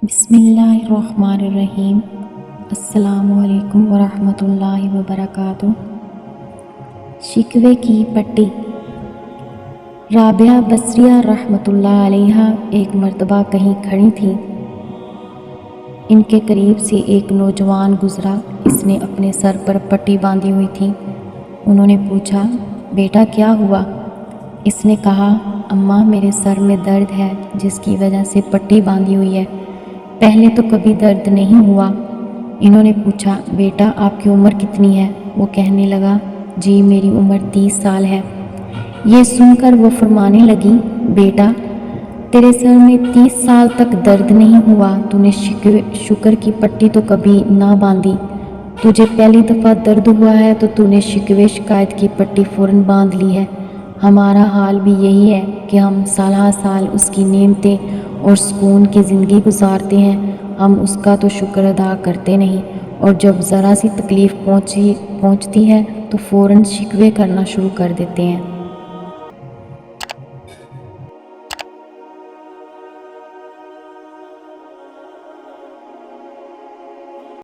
बिस्मिल्लाहिर्रहमानिर्रहीम। अस्सलामु अलैकुम वरहमतुल्लाहि वबरकातुह। शिकवे की पट्टी। राबिया बसरिया रहमतुल्लाह अलैहा एक मर्तबा कहीं खड़ी थी। इनके करीब से एक नौजवान गुज़रा। इसने अपने सर पर पट्टी बांधी हुई थी। उन्होंने पूछा, बेटा क्या हुआ? इसने कहा, अम्मा मेरे सर में दर्द है जिसकी वजह से पट्टी बांधी हुई है। पहले तो कभी दर्द नहीं हुआ। इन्होंने पूछा, बेटा आपकी उम्र कितनी है? वो कहने लगा, जी मेरी उम्र 30 साल है। ये सुनकर वो फरमाने लगी, बेटा तेरे सर में 30 साल तक दर्द नहीं हुआ, तूने शुक्र की पट्टी तो कभी ना बांधी। तुझे पहली दफ़ा दर्द हुआ है तो तूने शिकवे शिकायत की पट्टी फ़ौरन बांध ली है। हमारा हाल भी यही है कि हम साल साल उसकी नेमतें और सुकून की ज़िंदगी गुजारते हैं, हम उसका तो शुक्र अदा करते नहीं, और जब ज़रा सी तकलीफ़ पहुंचती है तो फ़ौरन शिकवे करना शुरू कर देते हैं।